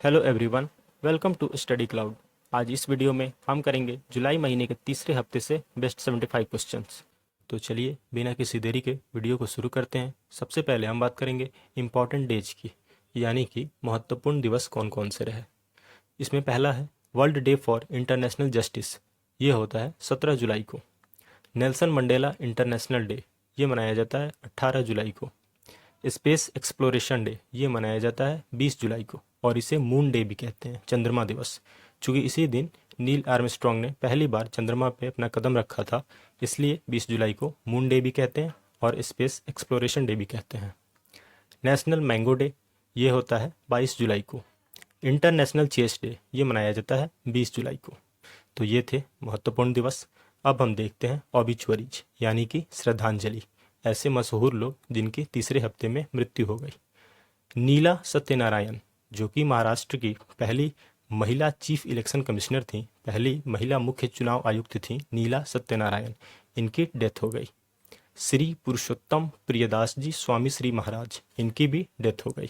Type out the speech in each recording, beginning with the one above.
Hello everyone, welcome to Study Cloud. आज इस video में हम करेंगे जुलाई महीने के तीसरे हफ्ते से बेस्ट 75 क्वेश्चंस। तो चलिए बिना किसी देरी के वीडियो को शुरू करते हैं। सबसे पहले हम बात करेंगे इम्पॉर्टेंट डेज की, यानी कि महत्वपूर्ण दिवस कौन कौन से रहे। इसमें पहला है world day for international justice. ये होता है 17 जुलाई को। नेल्सन मंडेला इंटरनेशनल डे, ये मनाया जाता है 18 जुलाई को। स्पेस एक्सप्लोरेशन डे, ये मनाया जाता है 20 जुलाई को, और इसे मून डे भी कहते हैं, चंद्रमा दिवस। चूँकि इसी दिन नील आर्मस्ट्रॉन्ग ने पहली बार चंद्रमा पे अपना कदम रखा था, इसलिए 20 जुलाई को मून डे भी कहते हैं और स्पेस एक्सप्लोरेशन डे भी कहते हैं। नेशनल मैंगो डे, ये होता है 22 जुलाई को। इंटरनेशनल चेस डे, ये मनाया जाता है 20 जुलाई को। तो ये थे महत्वपूर्ण दिवस। अब हम देखते हैं ऑबिचुअरीज, यानी कि श्रद्धांजलि, ऐसे मशहूर लोग जिनकी तीसरे हफ्ते में मृत्यु हो गई। नीला सत्यनारायण, जो कि महाराष्ट्र की पहली महिला चीफ इलेक्शन कमिश्नर थी, पहली महिला मुख्य चुनाव आयुक्त थी नीला सत्यनारायण, इनकी डेथ हो गई। श्री पुरुषोत्तम प्रियदास जी स्वामी श्री महाराज, इनकी भी डेथ हो गई।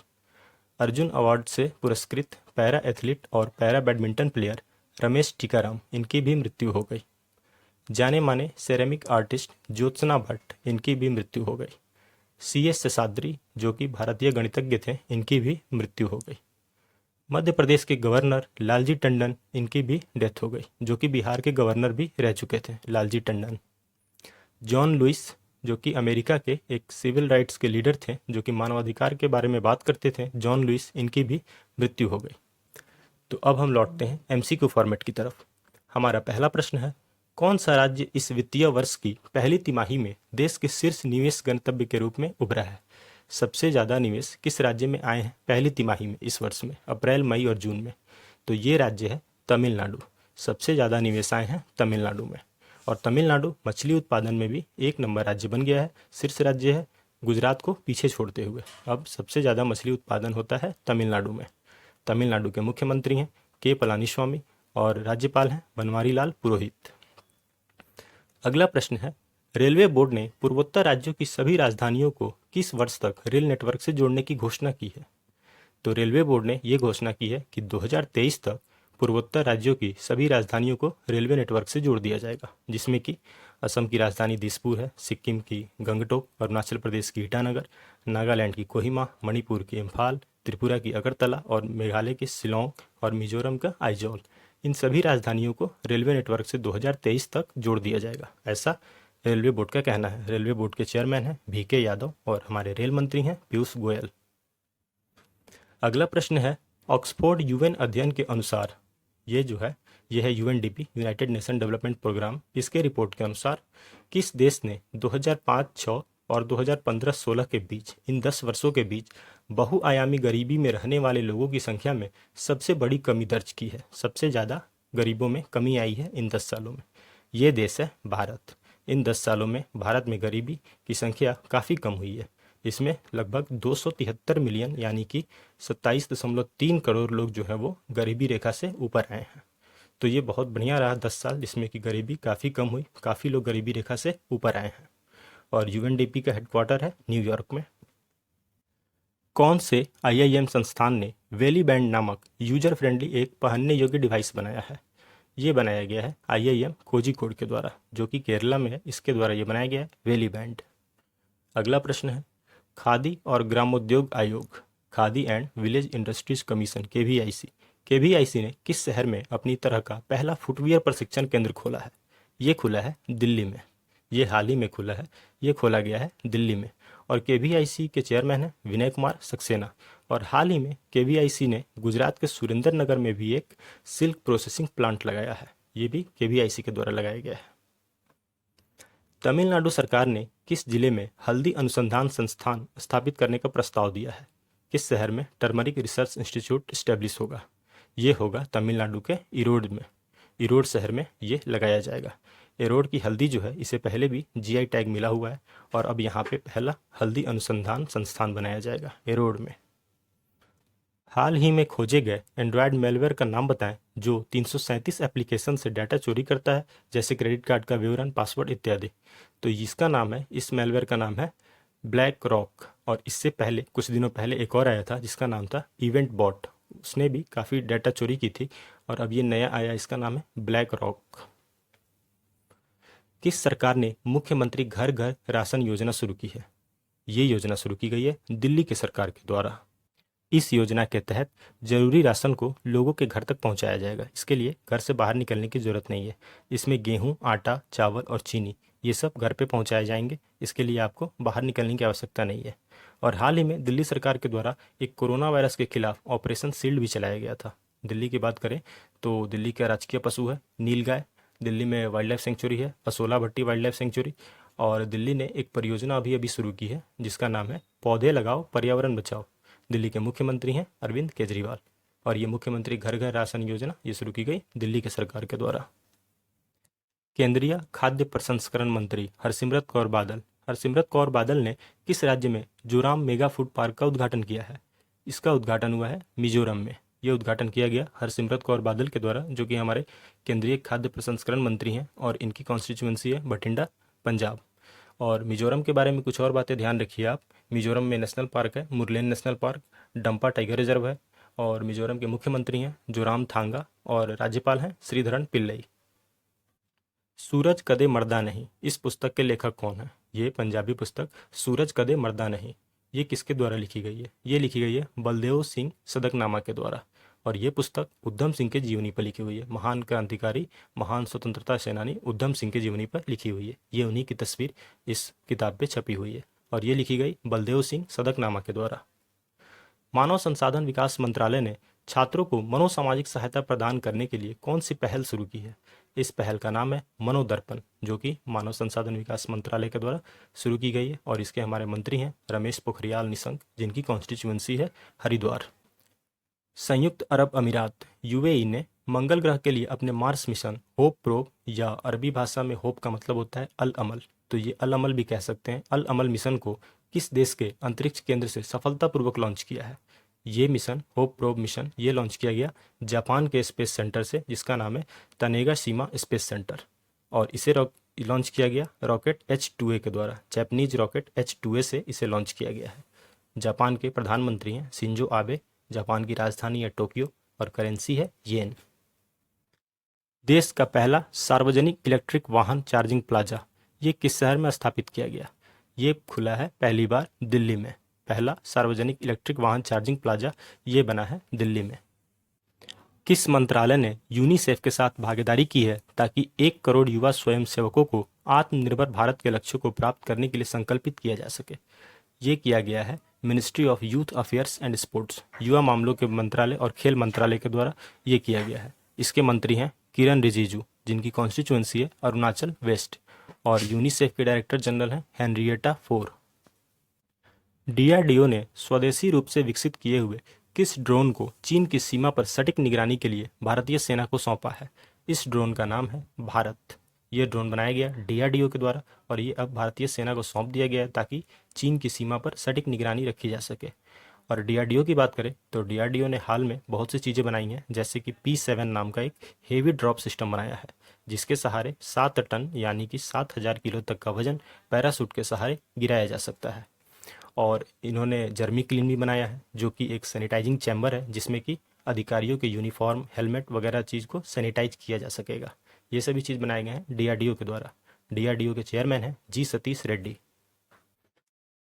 अर्जुन अवार्ड से पुरस्कृत पैरा एथलीट और para badminton player Ramesh Tikaram, इनकी भी मृत्यु हो गई। जाने माने सेरेमिक आर्टिस्ट ज्योत्सना भट्ट, इनकी भी मृत्यु हो गई। CS शेषाद्री, जो कि भारतीय गणितज्ञ थे, इनकी भी मृत्यु हो गई। मध्य प्रदेश के गवर्नर लालजी टंडन, इनकी भी डेथ हो गई, जो कि बिहार के गवर्नर भी रह चुके थे, लालजी टंडन। जॉन लुइस, जो कि अमेरिका के एक सिविल राइट्स के लीडर थे, जो कि मानवाधिकार के बारे में बात करते थे, जॉन लुइस, इनकी भी मृत्यु हो गई। तो अब हम लौटते हैं MCQ फॉर्मेट की तरफ। हमारा पहला प्रश्न है, कौन सा राज्य इस वित्तीय वर्ष की पहली तिमाही में देश के शीर्ष निवेश गंतव्य के रूप में उभरा है? सबसे ज़्यादा निवेश किस राज्य में आए हैं पहली तिमाही में इस वर्ष में, अप्रैल, मई और जून में? तो ये राज्य है तमिलनाडु। सबसे ज़्यादा निवेश आए हैं तमिलनाडु में। और तमिलनाडु मछली उत्पादन में भी 1 नंबर राज्य बन गया है, शीर्ष राज्य है, गुजरात को पीछे छोड़ते हुए। अब सबसे ज़्यादा मछली उत्पादन होता है तमिलनाडु में। तमिलनाडु के मुख्यमंत्री हैं के. पलानीस्वामी और राज्यपाल हैं बनवारी लाल पुरोहित। अगला प्रश्न है, रेलवे बोर्ड ने पूर्वोत्तर राज्यों की सभी राजधानियों को किस वर्ष तक रेल नेटवर्क से जोड़ने की घोषणा की है? तो रेलवे बोर्ड ने ये घोषणा की है कि 2023 तक पूर्वोत्तर राज्यों की सभी राजधानियों को रेलवे नेटवर्क से जोड़ दिया जाएगा, जिसमें कि असम की राजधानी दिसपुर है, सिक्किम की गंगटोक, अरुणाचल प्रदेश की ईटानगर, नागालैंड की कोहिमा, मणिपुर की इम्फाल, त्रिपुरा की अगरतला और मेघालय के शिलोंग और मिजोरम का आइजॉल। इन सभी राजधानियों को रेलवे नेटवर्क से 2023 तक जोड़ दिया जाएगा, ऐसा रेलवे बोर्ड का कहना है। रेलवे बोर्ड के चेयरमैन हैं VK यादव और हमारे रेल मंत्री हैं पीयूष गोयल। अगला प्रश्न है, ऑक्सफोर्ड UN अध्ययन के अनुसार, यह है UNDP, United Nation Development Programme, इसके रिपोर्ट के अनुसार किस देश ने 2005-06 और 2015-16 के बीच, इन 10 वर्षों के बीच बहुआयामी गरीबी में रहने वाले लोगों की संख्या में सबसे बड़ी कमी दर्ज की है? सबसे ज़्यादा गरीबों में कमी आई है इन 10 सालों में। ये देश है भारत। इन 10 सालों में भारत में गरीबी की संख्या काफ़ी कम हुई है। इसमें लगभग 273 मिलियन, यानी कि 27.3 करोड़ लोग जो है वो गरीबी रेखा से ऊपर आए हैं। तो ये बहुत बढ़िया रहा 10 साल, जिसमें कि गरीबी काफ़ी कम हुई, काफ़ी लोग गरीबी रेखा से ऊपर आए हैं। और UNDP का हेडक्वार्टर है न्यूयॉर्क में। कौन से IIM संस्थान ने वेली बैंड नामक यूजर फ्रेंडली एक पहनने योग्य डिवाइस बनाया है? ये बनाया गया है IIM कोझिकोड के द्वारा, जो कि केरला में है, इसके द्वारा ये बनाया गया है वेली बैंड। अगला प्रश्न है, खादी और ग्रामोद्योग आयोग, khadi and village industries commission, KVIC ने किस शहर में अपनी तरह का पहला फुटवियर प्रशिक्षण केंद्र खोला है? ये खुला है दिल्ली में। ये हाल ही में खुला है, ये खोला गया है दिल्ली में। और KVIC के चेयरमैन हैं विनय कुमार सक्सेना। और हाल ही में KVIC ने गुजरात के सुरेंद्र नगर में भी एक सिल्क प्रोसेसिंग प्लांट लगाया है, ये भी KVIC के द्वारा लगाया गया है। तमिलनाडु सरकार ने किस जिले में हल्दी अनुसंधान संस्थान स्थापित करने का प्रस्ताव दिया है? किस शहर में टर्मरिक रिसर्च इंस्टीट्यूट स्टैब्लिश होगा? ये होगा तमिलनाडु के इरोड में। इरोड शहर में ये लगाया जाएगा। इरोड की हल्दी जो है, इसे पहले भी GI टैग मिला हुआ है, और अब यहाँ पे पहला हल्दी अनुसंधान संस्थान बनाया जाएगा इरोड में। हाल ही में खोजे गए एंड्रॉयड मेलवेयर का नाम बताएं जो 337 एप्लीकेशन से डाटा चोरी करता है, जैसे क्रेडिट कार्ड का विवरण, पासवर्ड इत्यादि। तो इसका नाम है, इस मेलवेयर का नाम है ब्लैक रॉक। और इससे पहले कुछ दिनों पहले एक और आया था जिसका नाम था इवेंट बॉट, उसने भी काफ़ी डाटा चोरी की थी और अब ये नया आया, इसका नाम है ब्लैक रॉक। किस सरकार ने मुख्यमंत्री घर घर राशन योजना शुरू की है? ये योजना शुरू की गई है दिल्ली के सरकार के द्वारा। इस योजना के तहत जरूरी राशन को लोगों के घर तक पहुंचाया जाएगा। इसके लिए घर से बाहर निकलने की ज़रूरत नहीं है। इसमें गेहूं, आटा, चावल और चीनी ये सब घर पे पहुंचाए जाएंगे। इसके लिए आपको बाहर निकलने की आवश्यकता नहीं है। और हाल ही में दिल्ली सरकार के द्वारा एक कोरोना वायरस के खिलाफ ऑपरेशन शील्ड भी चलाया गया था। दिल्ली की बात करें तो दिल्ली का राजकीय पशु है नीलगाय। दिल्ली में वाइल्ड लाइफ सेंचुरी है असोला भट्टी वाइल्ड लाइफ सेंचुरी। और दिल्ली ने एक परियोजना अभी अभी शुरू की है जिसका नाम है पौधे लगाओ पर्यावरण बचाओ। दिल्ली के मुख्यमंत्री हैं अरविंद केजरीवाल। और ये मुख्यमंत्री घर घर राशन योजना ये शुरू की गई दिल्ली के सरकार के द्वारा। केंद्रीय खाद्य प्रसंस्करण मंत्री हरसिमरत कौर बादल ने किस राज्य में जोराम मेगा फूड पार्क का उद्घाटन किया है? इसका उद्घाटन हुआ है मिजोरम में। यह उद्घाटन किया गया हरसिमरत कौर बादल के द्वारा, जो कि हमारे केंद्रीय खाद्य प्रसंस्करण मंत्री हैं और इनकी कॉन्स्टिट्यूंसी है बठिंडा, पंजाब। और मिजोरम के बारे में कुछ और बातें ध्यान रखिए आप। मिजोरम में नेशनल पार्क है Murlen national park, Dampa tiger reserve है। और मिजोरम के मुख्यमंत्री हैं जोरामथांगा और राज्यपाल हैं श्रीधरन पिल्लई। सूरज कदे मर्दा नहीं, इस पुस्तक के लेखक कौन है? ये पंजाबी पुस्तक सूरज कदे मर्दा नहीं, ये किसके द्वारा लिखी गई है? ये लिखी गई है बलदेव सिंह सदकनामा के द्वारा। और ये पुस्तक उधम सिंह के जीवनी पर लिखी हुई है। महान क्रांतिकारी, महान स्वतंत्रता सेनानी उधम सिंह के जीवनी पर लिखी हुई है। ये उन्हीं की तस्वीर इस किताब पे छपी हुई है और ये लिखी गई बलदेव सिंह सदकनामा के द्वारा। मानव संसाधन विकास मंत्रालय ने छात्रों को मनोसामाजिक सहायता प्रदान करने के लिए कौन सी पहल शुरू की है? इस पहल का नाम है मनोदर्पण, जो कि मानव संसाधन विकास मंत्रालय के द्वारा शुरू की गई है। और इसके हमारे मंत्री हैं रमेश पोखरियाल निशंक, जिनकी कॉन्स्टिट्यूंसी है हरिद्वार। संयुक्त अरब अमीरात यूएई ने मंगल ग्रह के लिए अपने मार्स मिशन होप प्रोब, या अरबी भाषा में होप का मतलब होता है अल अमल, तो ये अल अमल भी कह सकते हैं, अल अमल मिशन को किस देश के अंतरिक्ष केंद्र से सफलतापूर्वक लॉन्च किया है? ये मिशन होप प्रोब मिशन ये लॉन्च किया गया जापान के स्पेस सेंटर से, जिसका नाम है तनेगाशिमा स्पेस सेंटर। और इसे लॉन्च किया गया रॉकेट H2A के द्वारा। जापानीज रॉकेट H2A से इसे लॉन्च किया गया है। जापान के प्रधानमंत्री हैं शिंजो आबे। जापान की राजधानी है टोक्यो और करेंसी है येन। देश का पहला सार्वजनिक इलेक्ट्रिक वाहन चार्जिंग प्लाजा ये किस शहर में स्थापित किया गया? ये खुला है पहली बार दिल्ली में। पहला सार्वजनिक इलेक्ट्रिक वाहन चार्जिंग प्लाजा ये बना है दिल्ली में। किस मंत्रालय ने यूनिसेफ के साथ भागीदारी की है ताकि 1 करोड़ युवा स्वयंसेवकों को आत्मनिर्भर भारत के लक्ष्य को प्राप्त करने के लिए संकल्पित किया जा सके? ये किया गया है ministry of youth affairs and sports, युवा मामलों के मंत्रालय और खेल मंत्रालय के द्वारा ये किया गया है। इसके मंत्री हैं किरण रिजिजू, जिनकी कॉन्स्टिट्यूंसी है अरुणाचल वेस्ट। और यूनिसेफ के डायरेक्टर जनरल हैं हेनरिएटा फोर। डीआरडीओ ने स्वदेशी रूप से विकसित किए हुए किस ड्रोन को चीन की सीमा पर सटीक निगरानी के लिए भारतीय सेना को सौंपा है? इस ड्रोन का नाम है भारत। ये ड्रोन बनाया गया डीआरडीओ के द्वारा और ये अब भारतीय सेना को सौंप दिया गया है ताकि चीन की सीमा पर सटीक निगरानी रखी जा सके। और डीआरडीओ की बात करें तो डीआरडीओ ने हाल में बहुत सी चीज़ें बनाई हैं, जैसे कि P7 नाम का एक हेवी ड्रॉप सिस्टम बनाया है, जिसके सहारे 7 टन यानी कि 7,000 किलो तक का वजन पैराशूट के सहारे गिराया जा सकता है। और इन्होंने जर्मी क्लीन भी बनाया है, जो कि एक सैनिटाइजिंग चैम्बर है जिसमें कि अधिकारियों के यूनिफॉर्म, हेलमेट वगैरह चीज़ को सैनिटाइज किया जा सकेगा। ये सभी चीज़ बनाए गए हैं डीआरडीओ के द्वारा। डीआरडीओ के चेयरमैन हैं जी सतीश रेड्डी।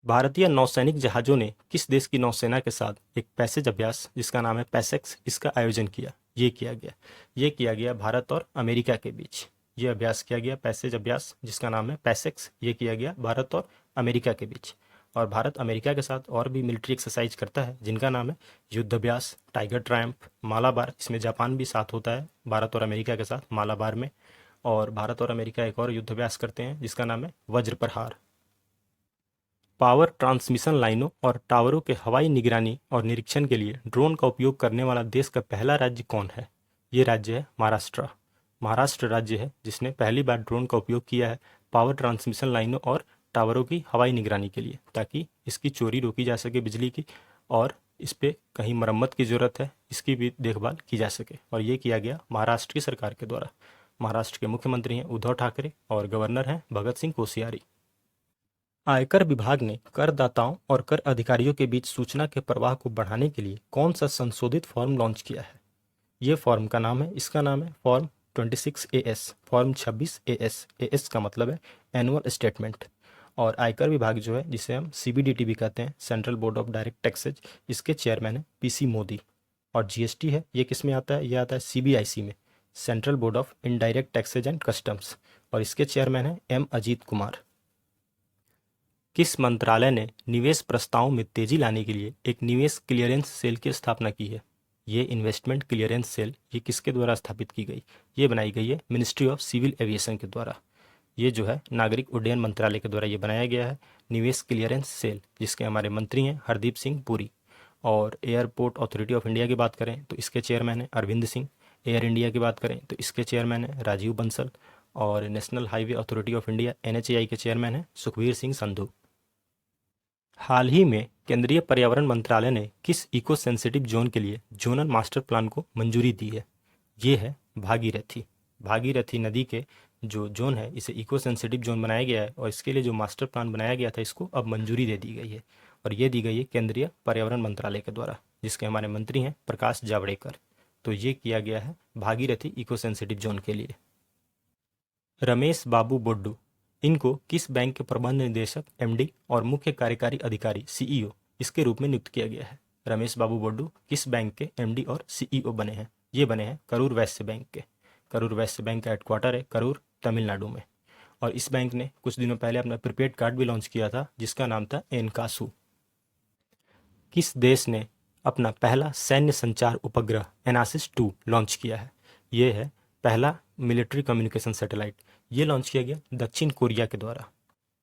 भारतीय नौसैनिक जहाज़ों ने किस देश की नौसेना के साथ एक पैसेज अभ्यास जिसका नाम है पैसेक्स, इसका आयोजन किया? ये किया गया भारत और अमेरिका के बीच। ये अभ्यास किया गया पैसेज अभ्यास जिसका नाम है पैसेक्स, ये किया गया भारत और अमेरिका के बीच। और भारत अमेरिका के साथ और भी मिलिट्री एक्सरसाइज करता है जिनका नाम है युद्ध अभ्यास, टाइगर ट्रायम्फ, मालाबार। इसमें जापान भी साथ होता है भारत और अमेरिका के साथ मालाबार में। और भारत और अमेरिका एक और युद्ध अभ्यास करते हैं जिसका नाम है वज्र प्रहार। पावर ट्रांसमिशन लाइनों और टावरों के हवाई निगरानी और निरीक्षण के लिए ड्रोन का उपयोग करने वाला देश का पहला राज्य कौन है? ये राज्य है महाराष्ट्र। महाराष्ट्र राज्य है जिसने पहली बार ड्रोन का उपयोग किया है पावर ट्रांसमिशन लाइनों और टावरों की हवाई निगरानी के लिए, ताकि इसकी चोरी रोकी जा सके बिजली की, और इस पर कहीं मरम्मत की ज़रूरत है इसकी भी देखभाल की जा सके। और ये किया गया महाराष्ट्र की सरकार के द्वारा। महाराष्ट्र के मुख्यमंत्री हैं उद्धव ठाकरे और गवर्नर हैं भगत सिंह कोश्यारी। आयकर विभाग ने करदाताओं और कर अधिकारियों के बीच सूचना के प्रवाह को बढ़ाने के लिए कौन सा संशोधित फॉर्म लॉन्च किया है? ये फॉर्म का नाम है, इसका नाम है form 26 AS, form 26 AS। AS का मतलब है एनुअल स्टेटमेंट। और आयकर विभाग जो है, जिसे हम CBDT भी कहते हैं, central board of direct taxes, इसके चेयरमैन है PC मोदी। और GST है, ये किस में आता है? ये आता है CBIC में, central board of indirect taxes and customs, और इसके चेयरमैन है M अजीत कुमार। किस मंत्रालय ने निवेश प्रस्तावों में तेजी लाने के लिए एक निवेश क्लियरेंस सेल की स्थापना की है? ये इन्वेस्टमेंट क्लियरेंस सेल, ये किसके द्वारा स्थापित की गई? ये बनाई गई है मिनिस्ट्री ऑफ सिविल एविएशन के द्वारा। ये जो है नागरिक उड्डयन मंत्रालय के द्वारा ये बनाया गया है निवेश क्लियरेंस सेल, जिसके हमारे मंत्री हैं हरदीप सिंह पुरी। और एयरपोर्ट अथॉरिटी ऑफ इंडिया की बात करें तो इसके चेयरमैन है अरविंद सिंह। एयर इंडिया की बात करें तो इसके चेयरमैन है राजीव बंसल। और national highway authority of India NHAI के चेयरमैन है सुखबीर सिंह संधू। हाल ही में केंद्रीय पर्यावरण मंत्रालय ने किस इको सेंसिटिव जोन के लिए जोनल मास्टर प्लान को मंजूरी दी है? ये है भागीरथी। भागीरथी नदी के जो जोन है, इसे इको सेंसिटिव जोन बनाया गया है, और इसके लिए जो मास्टर प्लान बनाया गया था, इसको अब मंजूरी दे दी गई है। और ये दी गई है केंद्रीय पर्यावरण मंत्रालय के द्वारा, जिसके हमारे मंत्री हैं प्रकाश जावड़ेकर। तो ये किया गया है भागीरथी इको सेंसिटिव जोन के लिए। रमेश बाबू बोड्डू, इनको किस बैंक के प्रबंध निदेशक MD और मुख्य कार्यकारी अधिकारी CEO इसके रूप में नियुक्त किया गया है? रमेश बाबू बोड्डू किस बैंक के MD और CEO बने हैं? ये बने हैं करूर वैश्य बैंक के। करूर वैश्य बैंक का हेडक्वार्टर है करूर, तमिलनाडु में। और इस बैंक ने कुछ दिनों पहले अपना प्रीपेड कार्ड भी लॉन्च किया था, जिसका नाम था एनकासू। किस देश ने अपना पहला सैन्य संचार उपग्रह एनासिस 2 लॉन्च किया है? ये है पहला मिलिट्री कम्युनिकेशन सैटेलाइट। ये लॉन्च किया गया दक्षिण कोरिया के द्वारा।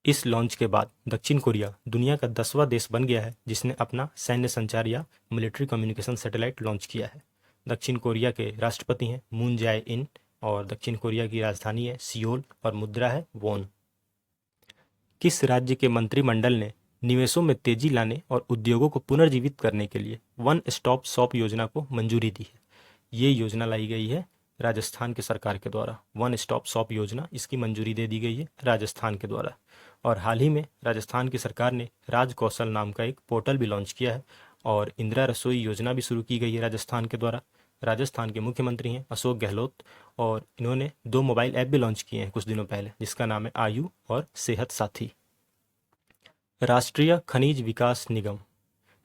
इस लॉन्च के बाद दक्षिण कोरिया दुनिया का 10वां देश बन गया है जिसने अपना सैन्य संचार या मिलिट्री कम्युनिकेशन सैटेलाइट लॉन्च किया है। दक्षिण कोरिया के राष्ट्रपति हैं मून जाए इन, और दक्षिण कोरिया की राजधानी है सियोल, और मुद्रा है वोन। किस राज्य के मंत्रिमंडल ने निवेशों में तेजी लाने और उद्योगों को पुनर्जीवित करने के लिए वन स्टॉप शॉप योजना को मंजूरी दी है? ये योजना लाई गई है राजस्थान की सरकार के द्वारा। वन स्टॉप शॉप योजना, इसकी मंजूरी दे दी गई है राजस्थान के द्वारा। और हाल ही में राजस्थान की सरकार ने राज कौशल नाम का एक पोर्टल भी लॉन्च किया है, और इंदिरा रसोई योजना भी शुरू की गई है राजस्थान के द्वारा। राजस्थान के मुख्यमंत्री हैं अशोक गहलोत, और इन्होंने 2 मोबाइल ऐप भी लॉन्च किए हैं कुछ दिनों पहले, जिसका नाम है आयु और सेहत साथी। राष्ट्रीय खनिज विकास निगम,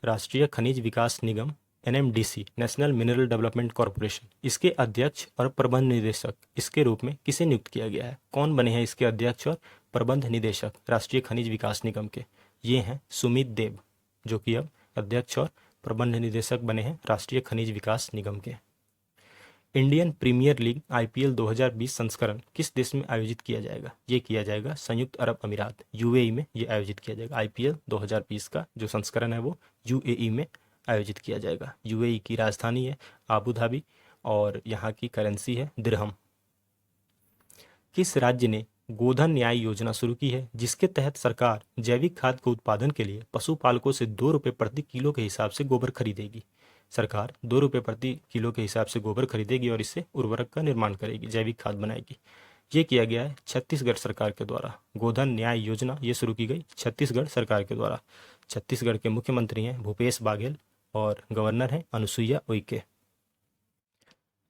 राष्ट्रीय खनिज विकास निगम NMDC, national mineral development corporation, इसके अध्यक्ष और प्रबंध निदेशक इसके रूप में किसे नियुक्त किया गया है? कौन बने हैं इसके अध्यक्ष और प्रबंध निदेशक राष्ट्रीय खनिज विकास निगम के? ये हैं सुमित देव, जो कि अब अध्यक्ष और प्रबंध निदेशक बने हैं राष्ट्रीय खनिज विकास निगम के। इंडियन प्रीमियर लीग IPL 2020 संस्करण किस देश में आयोजित किया जाएगा? ये किया जाएगा संयुक्त अरब अमीरात, UAE में ये आयोजित किया जाएगा। IPL 2020 का जो संस्करण है वो UAE में आयोजित किया जाएगा। UAE की राजधानी है आबू धाबी, और यहाँ की करेंसी है दिरहम। किस राज्य ने गोधन न्याय योजना शुरू की है, जिसके तहत सरकार जैविक खाद के उत्पादन के लिए पशुपालकों से 2 रुपये प्रति किलो के हिसाब से गोबर खरीदेगी? सरकार 2 रुपये प्रति किलो के हिसाब से गोबर खरीदेगी और इससे उर्वरक का निर्माण करेगी, जैविक खाद बनाएगी। ये किया गया है छत्तीसगढ़ सरकार के द्वारा। गोधन न्याय योजना ये शुरू की गई छत्तीसगढ़ सरकार के द्वारा। छत्तीसगढ़ के मुख्यमंत्री हैं भूपेश बाघेल, और गवर्नर हैं अनुसुईया उइके।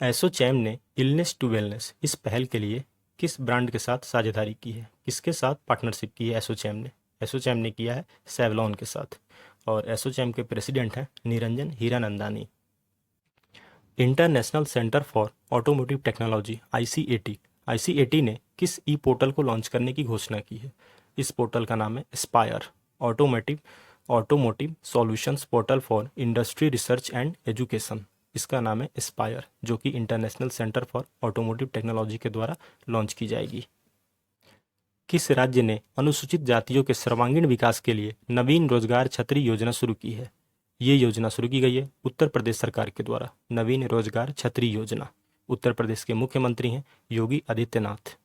एसोचैम ने इलनेस टू वेलनेस इस पहल के लिए किस ब्रांड के साथ साझेदारी की है? किसके साथ पार्टनरशिप की है एसोचैम ने? एसोचैम ने किया है सेवलॉन के साथ, और एसोचैम के प्रेसिडेंट हैं Niranjan Hiranandani. International centre for automotive technology ICAT ने किस पोर्टल को लॉन्च करने की घोषणा की है? इस पोर्टल का नाम है Aspire, automotive solutions portal for industry research and education. इसका नाम है एस्पायर, जो कि international centre for automotive technology के द्वारा लॉन्च की जाएगी। किस राज्य ने अनुसूचित जातियों के सर्वांगीण विकास के लिए नवीन रोजगार छतरी योजना शुरू की है? ये योजना शुरू की गई है उत्तर प्रदेश सरकार के द्वारा। नवीन रोजगार छतरी योजना, उत्तर प्रदेश के मुख्यमंत्री हैं योगी आदित्यनाथ।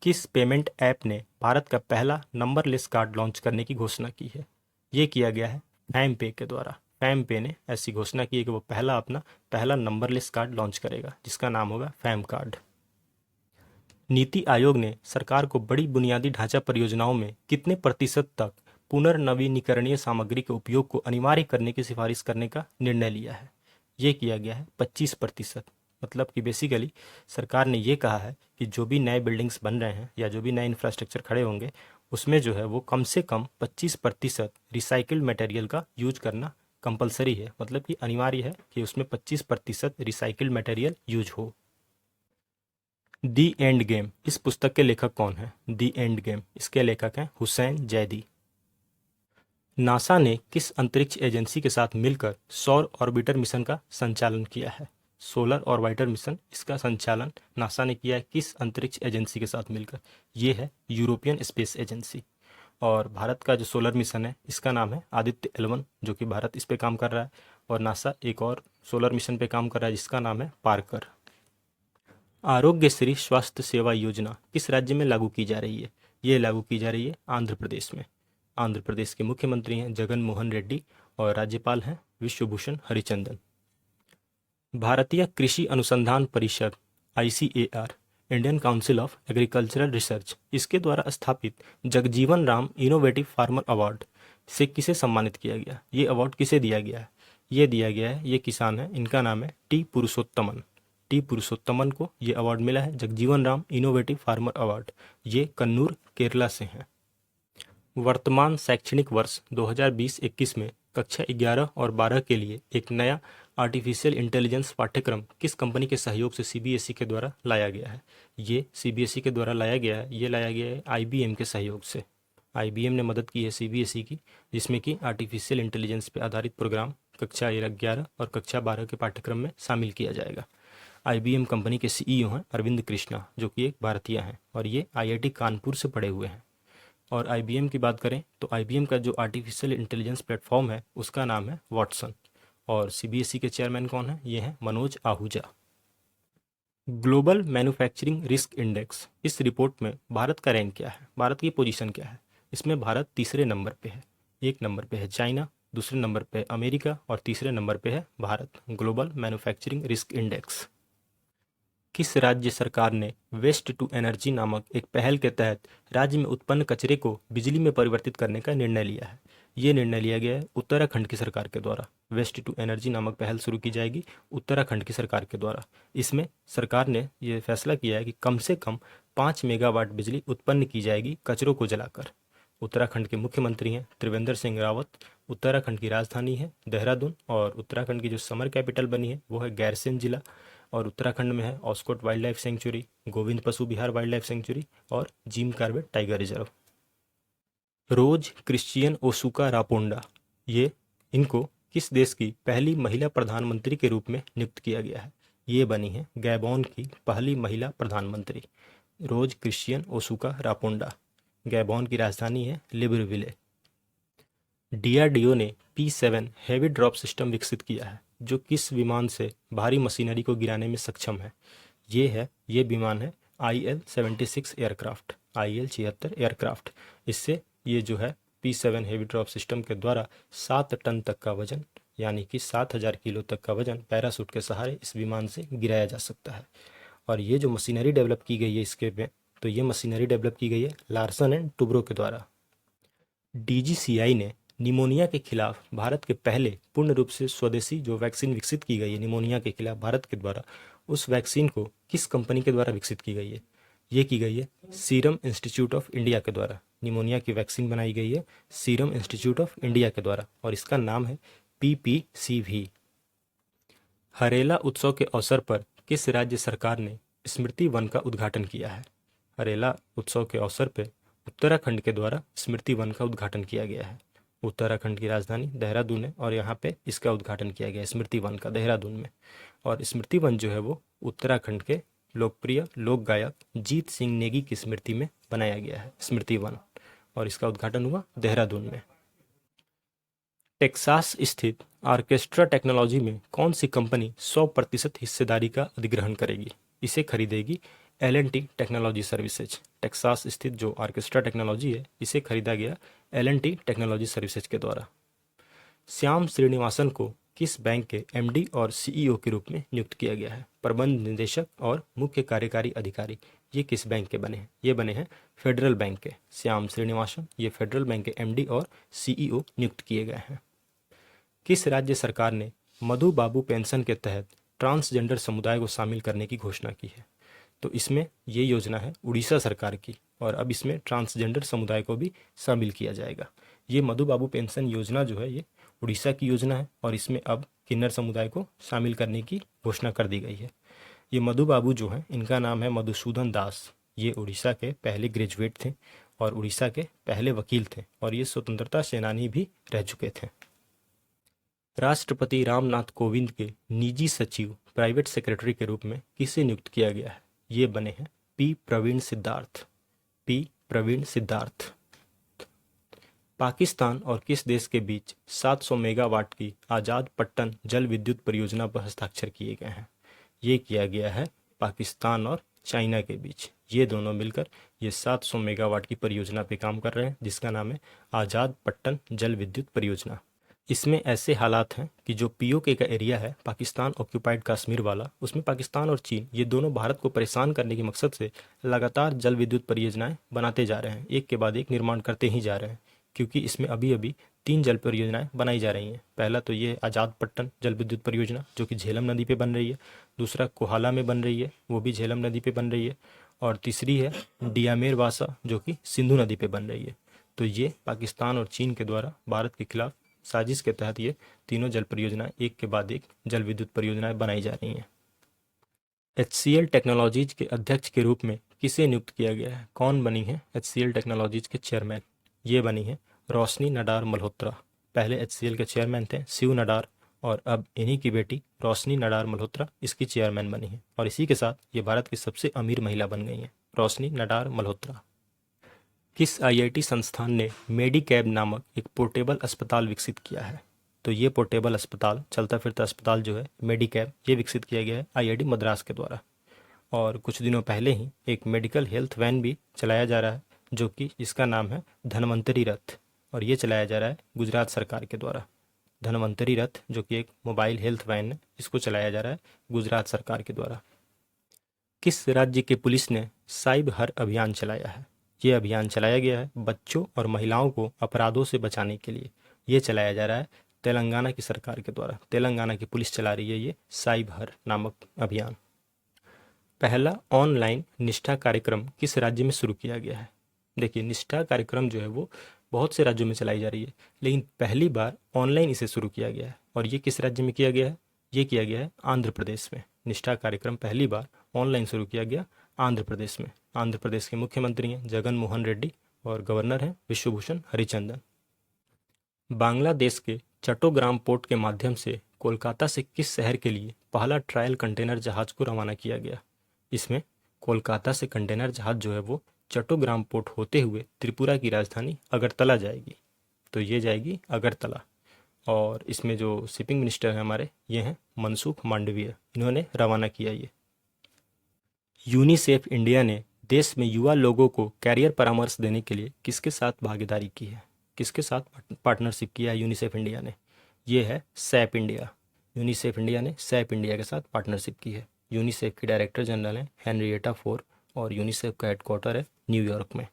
किस पेमेंट ऐप ने भारत का पहला नंबरलेस कार्ड लॉन्च करने की घोषणा की है? ये किया गया है फैम पे के द्वारा। फैम पे ने ऐसी घोषणा की है कि वो अपना पहला नंबरलेस कार्ड लॉन्च करेगा, जिसका नाम होगा फैम कार्ड। नीति आयोग ने सरकार को बड़ी बुनियादी ढांचा परियोजनाओं में कितने प्रतिशत तक पुनर्नवीनीकरणीय सामग्री के उपयोग को अनिवार्य करने की सिफारिश करने का निर्णय लिया है? ये किया गया है 25%। मतलब कि बेसिकली सरकार ने ये कहा है कि जो भी नए बिल्डिंग्स बन रहे हैं या जो भी नए इंफ्रास्ट्रक्चर खड़े होंगे उसमें जो है वो कम से कम 25% रिसाइकिल्ड मटेरियल का यूज करना कंपलसरी है। मतलब कि अनिवार्य है कि उसमें 25% रिसाइकिल्ड मटेरियल यूज हो। दी एंड गेम इस पुस्तक के लेखक कौन है? दी एंड गेम इसके लेखक हैं हुसैन जैदी। नासा ने किस अंतरिक्ष एजेंसी के साथ मिलकर सौर ऑर्बिटर मिशन का संचालन किया है? सोलर ऑर्बिटर मिशन, इसका संचालन नासा ने किया है किस अंतरिक्ष एजेंसी के साथ मिलकर? ये है यूरोपियन स्पेस एजेंसी। और भारत का जो सोलर मिशन है इसका नाम है आदित्य L1, जो कि भारत इस पे काम कर रहा है। और नासा एक और सोलर मिशन पे काम कर रहा है जिसका नाम है पार्कर। आरोग्यश्री स्वास्थ्य सेवा योजना किस राज्य में लागू की जा रही है? ये लागू की जा रही है आंध्र प्रदेश में। आंध्र प्रदेश के मुख्यमंत्री हैं जगन मोहन रेड्डी और राज्यपाल हैं विश्वभूषण हरिचंदन। भारतीय कृषि अनुसंधान परिषद ICAR, Indian council of agricultural research, इसके द्वारा स्थापित Jagjivan Ram innovative farmer award से किसे सम्मानित किया गया? ये अवार्ड किसे दिया गया है? ये दिया गया है, ये किसान है, इनका नाम है टी पुरुषोत्तमन। टी पुरुषोत्तमन को ये अवार्ड मिला है Jagjivan Ram innovative farmer award. ये कन्नूर केरला से हैं। वर्तमान शैक्षणिक वर्ष 2020-21 में कक्षा 11 और 12 के लिए एक नया आर्टिफिशियल इंटेलिजेंस पाठ्यक्रम किस कंपनी के सहयोग से CBSE के द्वारा लाया गया है? ये CBSE के द्वारा लाया गया है, ये लाया गया है IBM के सहयोग से। IBM ने मदद की है CBSE की, जिसमें कि आर्टिफिशियल इंटेलिजेंस पर आधारित प्रोग्राम कक्षा 11 और कक्षा 12 के पाठ्यक्रम में शामिल किया जाएगा। IBM कंपनी के CEO हैं अरविंद कृष्णा, जो कि एक भारतीय हैं और ये IIT कानपुर से पढ़े हुए हैं। और IBM की बात करें तो IBM का जो आर्टिफिशियल इंटेलिजेंस प्लेटफॉर्म है उसका नाम है वाटसन। और CBSE के चेयरमैन कौन है? ये हैं Manoj Ahuja. Global manufacturing risk index, इस रिपोर्ट में भारत का रैंक क्या है? भारत की पोजीशन क्या है? इसमें भारत तीसरे नंबर पे है। एक नंबर पे है चाइना, दूसरे नंबर पे अमेरिका और तीसरे नंबर पे है Bharat. Global manufacturing risk index. किस राज्य सरकार ने वेस्ट टू एनर्जी नामक एक पहल के तहत राज्य में उत्पन्न कचरे को बिजली में परिवर्तित करने का निर्णय लिया है? ये निर्णय लिया गया है उत्तराखंड की सरकार के द्वारा। वेस्ट टू एनर्जी नामक पहल शुरू की जाएगी उत्तराखंड की सरकार के द्वारा। इसमें सरकार ने ये फैसला किया है कि कम से कम 5 मेगावाट बिजली उत्पन्न की जाएगी कचरों को जलाकर। उत्तराखंड के मुख्यमंत्री हैं त्रिवेंद्र सिंह रावत। उत्तराखंड की राजधानी है देहरादून और उत्तराखंड की जो समर कैपिटल बनी है वो है गैरसेन जिला। और उत्तराखंड में है ऑस्कोट वाइल्ड लाइफ सेंचुरी, गोविंद पशु विहार वाइल्ड लाइफ सेंचुरी और जिम कॉर्बेट टाइगर रिजर्व। रोज क्रिश्चियन ओसुका रापोंडा, ये इनको किस देश की पहली महिला प्रधानमंत्री के रूप में नियुक्त किया गया है? ये बनी है गैबॉन की पहली महिला प्रधानमंत्री रोज क्रिश्चियन ओसुका रापोंडा। गैबॉन की राजधानी है लिब्रविले। DRDO ने P7 हैवी ड्रॉप सिस्टम विकसित किया है जो किस विमान से भारी मशीनरी को गिराने में सक्षम है? ये विमान है IL-76 एयरक्राफ्ट, IL-76 एयरक्राफ्ट। इससे ये जो है P7 हैवी ड्रॉप सिस्टम के द्वारा 7 टन तक का वजन, यानी कि 7000 किलो तक का वजन पैराशूट के सहारे इस विमान से गिराया जा सकता है। और ये जो मशीनरी डेवलप की गई है इसके में, तो ये मशीनरी डेवलप की गई है लार्सन एंड टुब्रो के द्वारा। DGCI ने निमोनिया के खिलाफ भारत के पहले पूर्ण रूप से स्वदेशी जो वैक्सीन विकसित की गई है निमोनिया के खिलाफ भारत के द्वारा, उस वैक्सीन को किस कंपनी के द्वारा विकसित की गई है? ये की गई है सीरम इंस्टीट्यूट ऑफ इंडिया के द्वारा। निमोनिया की वैक्सीन बनाई गई है सीरम इंस्टीट्यूट ऑफ इंडिया के द्वारा और इसका नाम है PPCV। हरेला उत्सव के अवसर पर किस राज्य सरकार ने स्मृति वन का उद्घाटन किया है? हरेला उत्सव के अवसर पर उत्तराखंड के द्वारा स्मृति वन का उद्घाटन किया गया है। उत्तराखंड की राजधानी देहरादून है और यहाँ पे इसका उद्घाटन किया गया है स्मृति वन का देहरादून में। और स्मृति वन जो है वो उत्तराखंड के लोकप्रिय लोक गायक जीत सिंह नेगी की स्मृति में बनाया गया है स्मृति वन, और इसका उद्घाटन हुआ देहरादून में। टेक्सास स्थित ऑर्केस्ट्रा टेक्नोलॉजी में कौन सी कंपनी 100% हिस्सेदारी का अधिग्रहण करेगी? इसे खरीदेगी L&T टेक्नोलॉजी सर्विसेज। टेक्सास स्थित जो ऑर्केस्ट्रा टेक्नोलॉजी है इसे खरीदा गया L&T टेक्नोलॉजी सर्विसेज के द्वारा। श्याम श्रीनिवासन को किस बैंक के एमडी और सीईओ के रूप में नियुक्त किया गया है? प्रबंध निदेशक और मुख्य कार्यकारी अधिकारी ये किस बैंक के बने हैं? ये बने हैं फेडरल बैंक के। श्याम श्रीनिवासन ये फेडरल बैंक के एमडी और सीईओ नियुक्त किए गए हैं। किस राज्य सरकार ने मधु बाबू पेंशन के तहत ट्रांसजेंडर समुदाय को शामिल करने की घोषणा की है? तो इसमें ये योजना है उड़ीसा सरकार की, और अब इसमें ट्रांसजेंडर समुदाय को भी शामिल किया जाएगा। ये मधु बाबू पेंशन योजना जो है ये उड़ीसा की योजना है, और इसमें अब किन्नर समुदाय को शामिल करने की घोषणा कर दी गई है। ये मधु बाबू जो हैं इनका नाम है मधुसूदन दास। ये उड़ीसा के पहले ग्रेजुएट थे और उड़ीसा के पहले वकील थे, और ये स्वतंत्रता सेनानी भी रह चुके थे। राष्ट्रपति रामनाथ कोविंद के निजी सचिव प्राइवेट सेक्रेटरी के रूप में किसे नियुक्त किया गया है? ये बने हैं पी प्रवीण सिद्धार्थ। पी प्रवीण सिद्धार्थ। पाकिस्तान और किस देश के बीच 700 मेगावाट की आज़ाद पट्टन जल विद्युत परियोजना पर हस्ताक्षर किए गए हैं? ये किया गया है पाकिस्तान और चाइना के बीच। ये दोनों मिलकर ये 700 मेगावाट की परियोजना पे काम कर रहे हैं, जिसका नाम है आज़ाद पट्टन जल विद्युत परियोजना। इसमें ऐसे हालात हैं कि जो पीओके का एरिया है पाकिस्तान ऑक्यूपाइड कश्मीर वाला, उसमें पाकिस्तान और चीन ये दोनों भारत को परेशान करने के मकसद से लगातार जल विद्युत परियोजनाएं बनाते जा रहे हैं, एक के बाद एक निर्माण करते ही जा रहे हैं। क्योंकि इसमें अभी अभी 3 जल परियोजनाएं बनाई जा रही हैं। पहला तो ये आज़ाद पट्टन जल विद्युत परियोजना जो कि झेलम नदी पे बन रही है, दूसरा कोहाला में बन रही है, वो भी झेलम नदी पे बन रही है, और तीसरी है डियामेर वासा जो कि सिंधु नदी पे बन रही है। तो ये पाकिस्तान और चीन के द्वारा भारत के खिलाफ साजिश के तहत ये तीनों जल परियोजनाएं एक के बाद एक जल विद्युत परियोजनाएं बनाई जा रही हैं। HCL टेक्नोलॉजीज के अध्यक्ष के रूप में किसे नियुक्त किया गया है? कौन बनी है HCL टेक्नोलॉजीज के चेयरमैन? ये बनी है रोशनी नडार मल्होत्रा। पहले HCL के चेयरमैन थे शिव नडार, और अब इन्हीं की बेटी रोशनी नडार मल्होत्रा इसकी चेयरमैन बनी है, और इसी के साथ ये भारत की सबसे अमीर महिला बन गई हैं, रोशनी नडार मल्होत्रा। किस IIT संस्थान ने मेडिकैब नामक एक पोर्टेबल अस्पताल विकसित किया है? तो ये पोर्टेबल अस्पताल, चलता फिरता अस्पताल जो है मेडिकैब, ये विकसित किया गया है IIT मद्रास के द्वारा। और कुछ दिनों पहले ही एक मेडिकल हेल्थ वैन भी चलाया जा रहा है, जो कि इसका नाम है धन्वंतरी रथ, और ये चलाया जा रहा है गुजरात सरकार के द्वारा। धन्वंतरी रथ जो कि एक मोबाइल हेल्थ वैन है, इसको चलाया जा रहा है गुजरात सरकार के द्वारा। किस राज्य के पुलिस ने साइब हर अभियान चलाया है? ये अभियान चलाया गया है बच्चों और महिलाओं को अपराधों से बचाने के लिए। ये चलाया जा रहा है तेलंगाना की सरकार के द्वारा। तेलंगाना की पुलिस चला रही है ये साइब हर नामक अभियान। पहला ऑनलाइन निष्ठा कार्यक्रम किस राज्य में शुरू किया गया है? देखिए, निष्ठा कार्यक्रम जो है वो बहुत से राज्यों में चलाई जा रही है, लेकिन पहली बार ऑनलाइन इसे शुरू किया गया है। और ये किस राज्य में किया गया है? ये किया गया है आंध्र प्रदेश में। निष्ठा कार्यक्रम पहली बार ऑनलाइन शुरू किया गया आंध्र प्रदेश में। आंध्र प्रदेश के मुख्यमंत्री हैं जगन मोहन रेड्डी, और गवर्नर हैं विश्वभूषण हरिचंदन। बांग्लादेश के चट्टोग्राम पोर्ट के माध्यम से कोलकाता से किस शहर के लिए पहला ट्रायल कंटेनर जहाज को रवाना किया गया? इसमें कोलकाता से कंटेनर जहाज जो है वो चट्टोग्राम पोर्ट होते हुए त्रिपुरा की राजधानी अगरतला जाएगी। तो ये जाएगी अगरतला, और इसमें जो शिपिंग मिनिस्टर हैं हमारे ये हैं मनसुख मांडविया, इन्होंने रवाना किया ये। यूनिसेफ इंडिया ने देश में युवा लोगों को कैरियर परामर्श देने के लिए किसके साथ भागीदारी की है? किसके साथ पार्टनरशिप किया है यूनिसेफ इंडिया ने? ये है सैप इंडिया। यूनिसेफ इंडिया ने सैप इंडिया के साथ पार्टनरशिप की है। यूनिसेफ की डायरेक्टर जनरल हैं हेनरिएटा फोर, और यूनिसेफ का हेडक्वार्टर है न्यूयॉर्क में।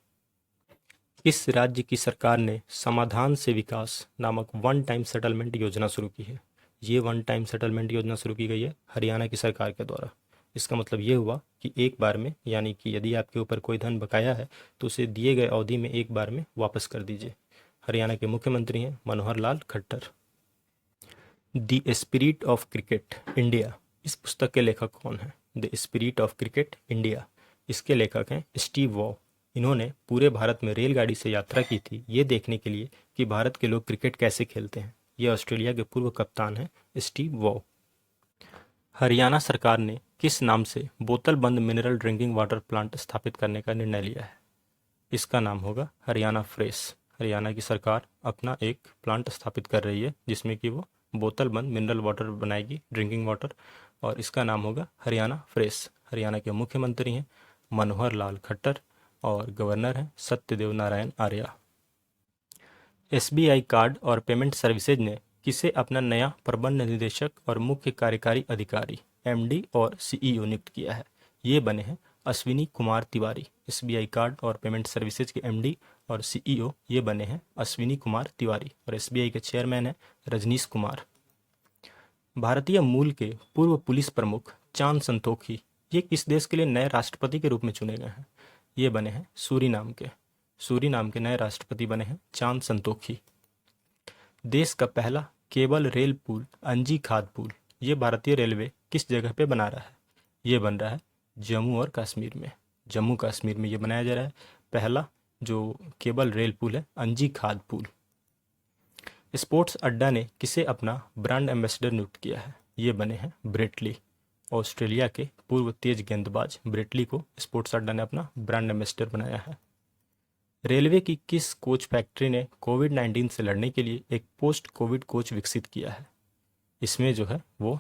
किस राज्य की सरकार ने समाधान से विकास नामक वन टाइम सेटलमेंट योजना शुरू की है? ये वन टाइम सेटलमेंट योजना शुरू की गई है हरियाणा की सरकार के द्वारा। इसका मतलब ये हुआ कि एक बार में, यानी कि यदि आपके ऊपर कोई धन बकाया है तो उसे दिए गए अवधि में एक बार में वापस कर दीजिए। हरियाणा के मुख्यमंत्री हैं Manohar Lal Khattar. The spirit of cricket India, इस पुस्तक के लेखक कौन हैं? The spirit of cricket India, इसके लेखक हैं स्टीव वॉ। इन्होंने पूरे भारत में रेलगाड़ी से यात्रा की थी ये देखने के लिए कि भारत के लोग क्रिकेट कैसे खेलते हैं। ये ऑस्ट्रेलिया के पूर्व कप्तान हैं स्टीव वॉ। हरियाणा सरकार ने किस नाम से बोतल बंद मिनरल ड्रिंकिंग वाटर प्लांट स्थापित करने का निर्णय लिया है? इसका नाम होगा हरियाणा फ्रेश। हरियाणा की सरकार अपना एक प्लांट स्थापित कर रही है जिसमें कि वो बोतल बंद मिनरल वाटर बनाएगी, ड्रिंकिंग वाटर, और इसका नाम होगा हरियाणा फ्रेश। हरियाणा के मुख्यमंत्री हैं मनोहर लाल खट्टर, और गवर्नर हैं सत्यदेव नारायण आर्या। SBI कार्ड और पेमेंट सर्विसेज ने किसे अपना नया प्रबंध निदेशक और मुख्य कार्यकारी अधिकारी एमडी और सीईओ नियुक्त किया है? ये बने हैं अश्विनी कुमार तिवारी। एसबीआई कार्ड और पेमेंट सर्विसेज के एमडी और सीईओ ये बने हैं अश्विनी कुमार तिवारी, और एसबीआई के चेयरमैन हैं रजनीश कुमार। भारतीय मूल के पूर्व पुलिस प्रमुख चांद संतोखी ये किस देश के लिए नए राष्ट्रपति के रूप में चुने गए हैं? ये बने हैं सूरीनाम के। सूरीनाम के नए राष्ट्रपति बने हैं चांद संतोखी। देश का पहला केबल रेल पुल अंजी खाद पुल ये भारतीय रेलवे किस जगह पे बना रहा है? ये बन रहा है जम्मू और कश्मीर में। जम्मू कश्मीर में ये बनाया जा रहा है पहला जो केबल रेल पुल है अंजी खाद पुल। स्पोर्ट्स अड्डा ने किसे अपना ब्रांड एम्बेसडर नियुक्त किया है? ये बने हैं ब्रेट ली। ऑस्ट्रेलिया के पूर्व तेज गेंदबाज ब्रेट ली को स्पोर्ट्स अड्डा ने अपना ब्रांड एम्बेसडर बनाया है। रेलवे की किस कोच फैक्ट्री ने कोविड-19 से लड़ने के लिए एक पोस्ट कोविड कोच विकसित किया है? इसमें जो है वो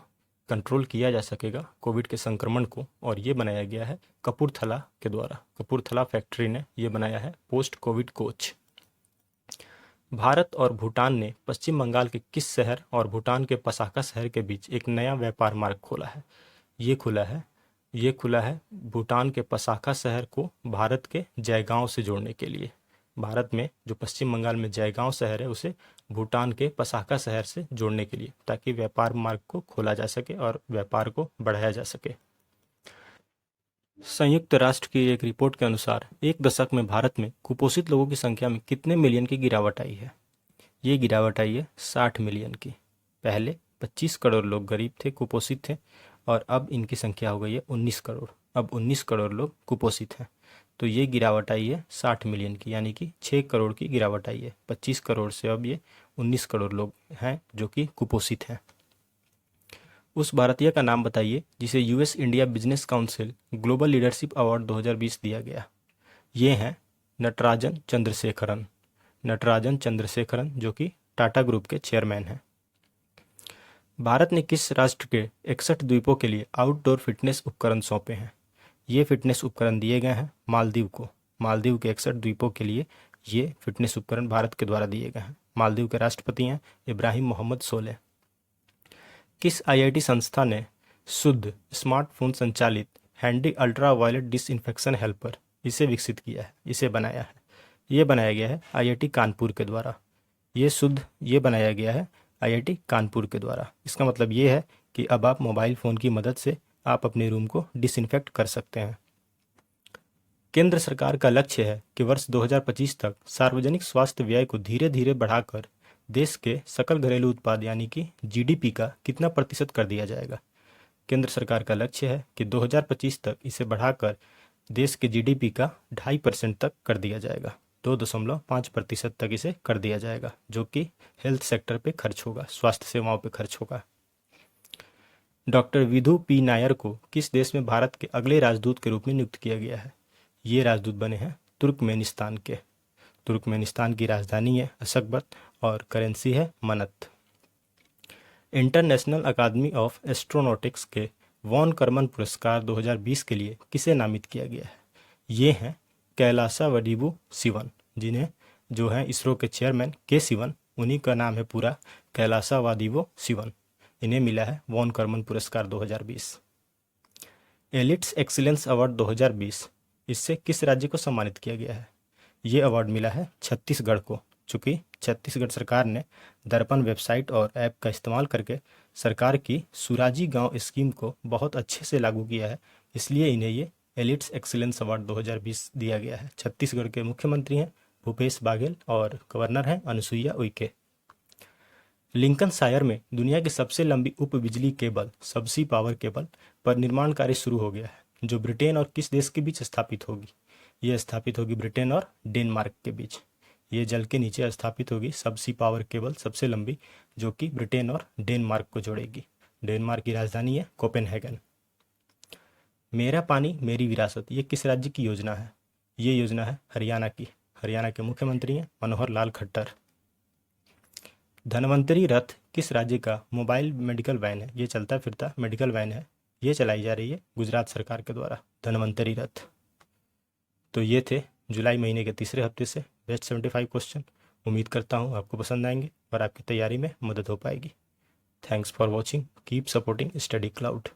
कंट्रोल किया जा सकेगा कोविड के संक्रमण को, और ये बनाया गया है कपूरथला के द्वारा। कपूरथला फैक्ट्री ने ये बनाया है पोस्ट कोविड कोच। भारत और भूटान ने पश्चिम बंगाल के किस शहर और भूटान के पसाका शहर के बीच एक नया व्यापार मार्ग खोला है? ये खुला है भूटान के पसाका शहर को भारत के जयगांव से जोड़ने के लिए। भारत में जो पश्चिम बंगाल में जयगांव शहर है उसे भूटान के पसाका शहर से जोड़ने के लिए, ताकि व्यापार मार्ग को खोला जा सके और व्यापार को बढ़ाया जा सके। संयुक्त राष्ट्र की एक रिपोर्ट के अनुसार एक दशक में भारत में कुपोषित लोगों की संख्या में कितने मिलियन की गिरावट आई है? ये गिरावट आई है 60 मिलियन की। पहले 25 करोड़ लोग गरीब थे, कुपोषित थे, और अब इनकी संख्या हो गई है 19 करोड़। अब 19 करोड़ लोग कुपोषित हैं। तो ये गिरावट आई है 60 मिलियन की, यानी कि 6 करोड़ की गिरावट आई है। 25 करोड़ से अब ये 19 करोड़ लोग हैं जो कि कुपोषित हैं। उस भारतीय का नाम बताइए जिसे US India business council global leadership award 2020 दिया गया। ये हैं नटराजन चंद्रशेखरन। नटराजन चंद्रशेखरन जो कि टाटा ग्रुप के चेयरमैन हैं। भारत ने किस राष्ट्र के 61 द्वीपों के लिए आउटडोर फिटनेस उपकरण सौंपे हैं? ये फिटनेस उपकरण दिए गए हैं मालदीव को। मालदीव के 61 द्वीपों के लिए ये फिटनेस उपकरण भारत के द्वारा दिए गए हैं। मालदीव के राष्ट्रपति हैं इब्राहिम मोहम्मद सोलेह। किस आईआईटी संस्था ने शुद्ध स्मार्टफोन संचालित handy ultra violet disinfection helper इसे विकसित किया है, इसे बनाया है? ये बनाया गया है आईआईटी कानपुर के द्वारा। ये बनाया गया है आईआईटी कानपुर के द्वारा। इसका मतलब ये है कि अब आप मोबाइल फ़ोन की मदद से आप अपने रूम को डिसइंफेक्ट कर सकते हैं। केंद्र सरकार का लक्ष्य है कि वर्ष 2025 तक सार्वजनिक स्वास्थ्य व्यय को धीरे धीरे बढ़ाकर देश के सकल घरेलू उत्पाद यानी कि जीडीपी का कितना प्रतिशत कर दिया जाएगा? केंद्र सरकार का लक्ष्य है कि 2025 तक इसे बढ़ाकर देश के जीडीपी का 2.5% तक कर दिया जाएगा। 2.5% तक इसे कर दिया जाएगा, जो कि हेल्थ सेक्टर पे खर्च होगा, स्वास्थ्य सेवाओं पे खर्च होगा। डॉक्टर विधु पी नायर को किस देश में भारत के अगले राजदूत के रूप में नियुक्त किया गया है? ये राजदूत बने हैं तुर्कमेनिस्तान के। तुर्कमेनिस्तान की राजधानी है अशकबत और करेंसी है मनत। इंटरनेशनल अकादमी ऑफ एस्ट्रोनॉटिक्स के वॉन करमन पुरस्कार 2020 के लिए किसे नामित किया गया है? ये हैं कैलासावडीवु शिवन, जिन्हें जो हैं इसरो के चेयरमैन के शिवन, उन्हीं का नाम है पूरा कैलासावादिवो शिवन। इन्हें मिला है वॉन करमन पुरस्कार 2020। एलिट्स एक्सीलेंस अवार्ड 2020 इससे किस राज्य को सम्मानित किया गया है? ये अवार्ड मिला है छत्तीसगढ़ को। चूँकि छत्तीसगढ़ सरकार ने दर्पण वेबसाइट और ऐप का इस्तेमाल करके सरकार की सुराजी गांव स्कीम को बहुत अच्छे से लागू किया है, इसलिए इन्हें ये एलिट्स एक्सीलेंस अवार्ड 2020 दिया गया है। छत्तीसगढ़ के मुख्यमंत्री हैं भूपेश बाघेल और गवर्नर हैं अनुसुईया उइके। लिंकनशायर में दुनिया की सबसे लंबी उप बिजली केबल सबसी पावर केबल पर निर्माण कार्य शुरू हो गया है, जो ब्रिटेन और किस देश के बीच स्थापित होगी? ये स्थापित होगी ब्रिटेन और डेनमार्क के बीच। ये जल के नीचे स्थापित होगी सबसी पावर केबल सबसे लंबी, जो कि ब्रिटेन और डेनमार्क को जोड़ेगी। डेनमार्क की राजधानी है कोपेनहेगन। मेरा पानी मेरी विरासत ये किस राज्य की योजना है? ये योजना है हरियाणा की। हरियाणा के मुख्यमंत्री हैं मनोहर लाल खट्टर। धन्वंतरी रथ किस राज्य का मोबाइल मेडिकल वैन है? ये चलता फिरता मेडिकल वैन है, ये चलाई जा रही है गुजरात सरकार के द्वारा, धन्वंतरी रथ। तो ये थे जुलाई महीने के तीसरे हफ्ते से बेस्ट 75 क्वेश्चन। उम्मीद करता हूँ आपको पसंद आएंगे। और आपकी तैयारी में मदद हो पाएगी। Thanks for watching, keep supporting study cloud.